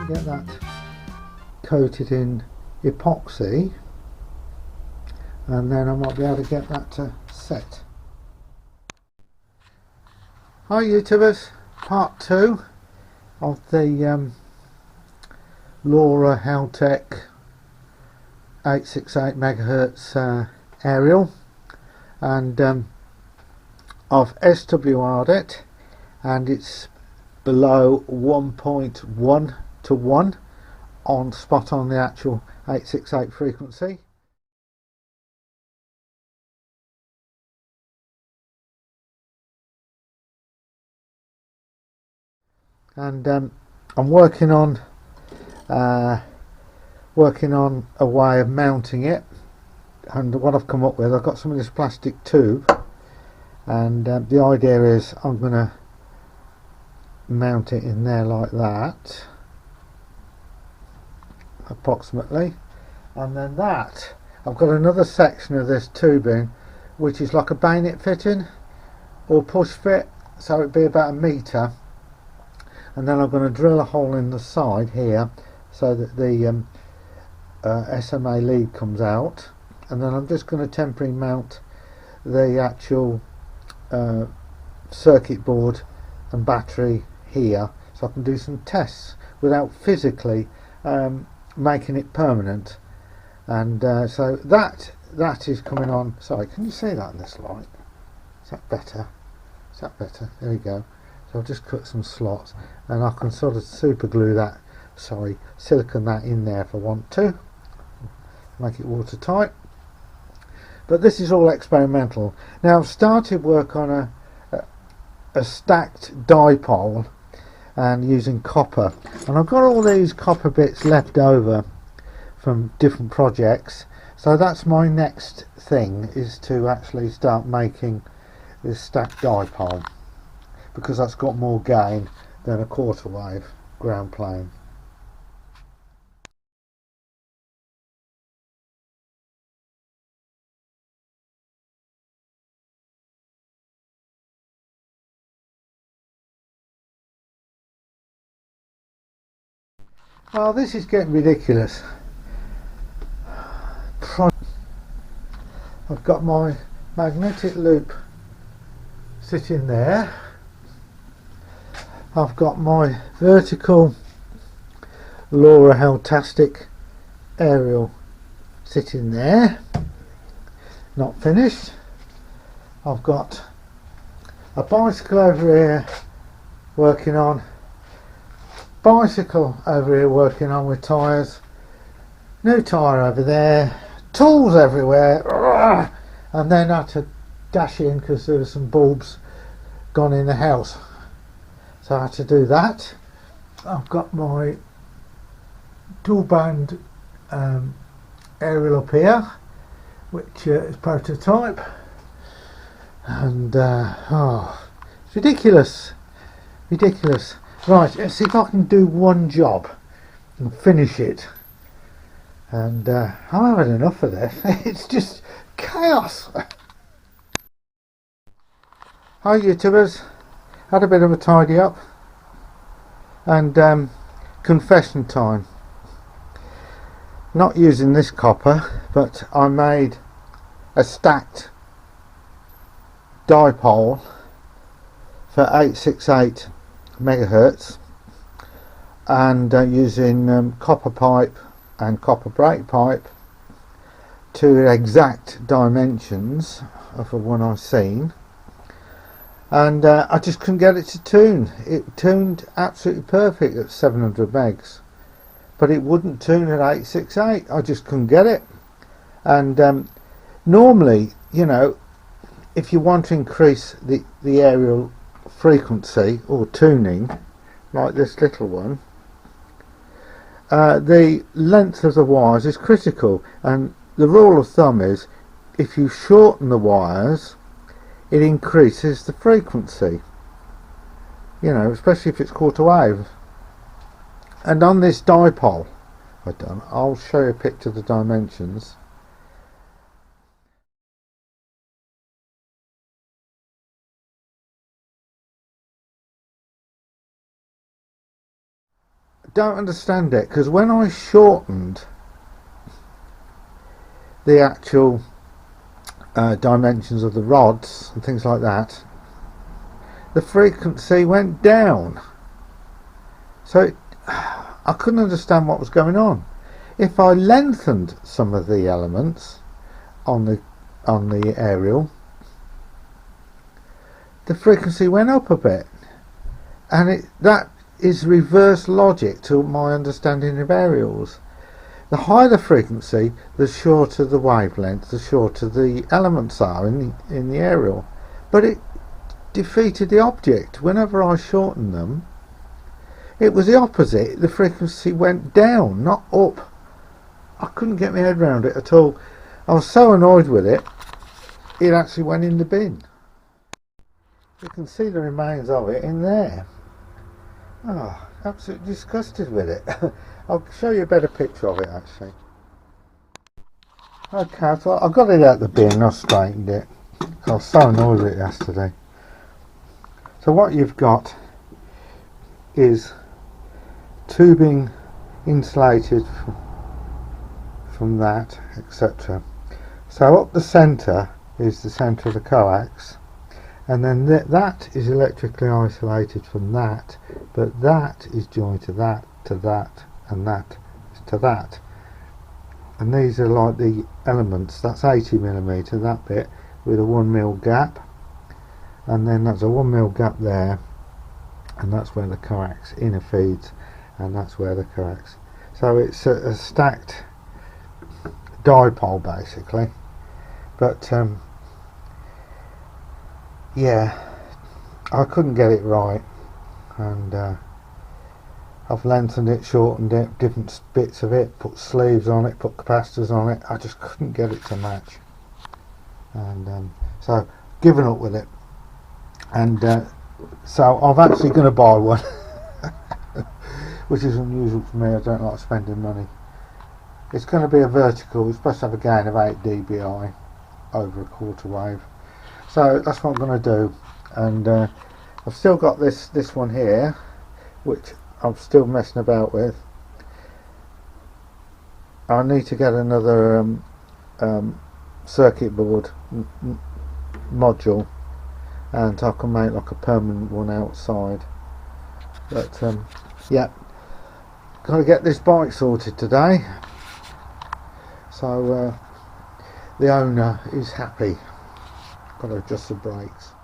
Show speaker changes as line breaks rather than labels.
get that coated in epoxy, and then I might be able to get that to set. Hi YouTubers, part 2 of the LORA Haltech 868 megahertz aerial, and I've SWR'd it, and it's below 1.1 to 1 on spot on the actual 868 frequency. And I'm working on a way of mounting it, and what I've come up with, I've got some of this plastic tube, and the idea is I'm going to mount it in there like that approximately, and then that I've got another section of this tubing which is like a bayonet fitting or push fit, so it'd be about 1 metre, and then I'm going to drill a hole in the side here so that the SMA lead comes out, and then I'm just going to temporarily mount the actual circuit board and battery here, so I can do some tests without physically making it permanent. And so that is coming on. Sorry, can you see that in this light? Is that better? Is that better? There we go. So I'll just cut some slots, and I can sort of super glue that, silicone that in there if I want to, make it watertight. But this is all experimental. Now I've started work on a stacked dipole and using copper, and I've got all these copper bits left over from different projects, so that's my next thing, is to actually start making this stacked dipole, because that's got more gain than a quarter wave ground plane. Well, this is getting ridiculous. I've got my magnetic loop sitting there. I've got my vertical LORA Meshtastic aerial sitting there, not finished. I've got a bicycle over here working on, bicycle over here working on with tyres, new tyre over there, tools everywhere, and then I had to dash in because there were some bulbs gone in the house, so I had to do that. I've got my dual band aerial up here, which is prototype, and it's ridiculous. Right, let's see if I can do one job and finish it. And I've had enough of this. It's just chaos. Hi YouTubers, had a bit of a tidy up, and confession time. Not using this copper, but I made a stacked dipole for 868 megahertz, and using copper pipe and copper brake pipe to exact dimensions of the one I've seen, and I just couldn't get it to tune. It tuned absolutely perfect at 700 megs, but it wouldn't tune at 868. I just couldn't get it. And normally, you know, if you want to increase the aerial frequency or tuning, like this little one, the length of the wires is critical, and the rule of thumb is if you shorten the wires, it increases the frequency, you know, especially if it's quarter wave. And on this dipole I'll show you a picture of the dimensions. don't understand it, because when I shortened the actual dimensions of the rods and things like that, the frequency went down. So I couldn't understand what was going on. If I lengthened some of the elements on the aerial, the frequency went up a bit, and that is reverse logic to my understanding of aerials. The higher the frequency, the shorter the wavelength, the shorter the elements are in the aerial. But it defeated the object. Whenever I shortened them, it was the opposite. The frequency went down, not up. I couldn't get my head around it at all. I was so annoyed with it, it actually went in the bin. You can see the remains of it in there. Oh, absolutely disgusted with it. I'll show you a better picture of it actually. Okay, so I got it out the bin and I straightened it. I was so annoyed with it yesterday. So what you've got is tubing insulated from that, etc. So up the centre is the centre of the coax, and then that is electrically isolated from that, but that is joined to that, and that to that. And these are like the elements. That's 80mm, that bit, with a 1mm gap, and then that's a 1mm gap there, and that's where the coax inner feeds, and that's where the coax. So it's a stacked dipole basically, but yeah, I couldn't get it right, and I've lengthened it, shortened it, different bits of it, put sleeves on it, put capacitors on it. I just couldn't get it to match, and so given up with it, and so I'm actually going to buy one which is unusual for me. I don't like spending money. It's going to be a vertical. It's supposed to have a gain of 8 dBi over a quarter wave. So that's what I'm going to do. And I've still got this one here, which I'm still messing about with. I need to get another circuit board module, and I can make like a permanent one outside. But yeah, got to get this bike sorted today. So the owner is happy. Got to adjust the brakes.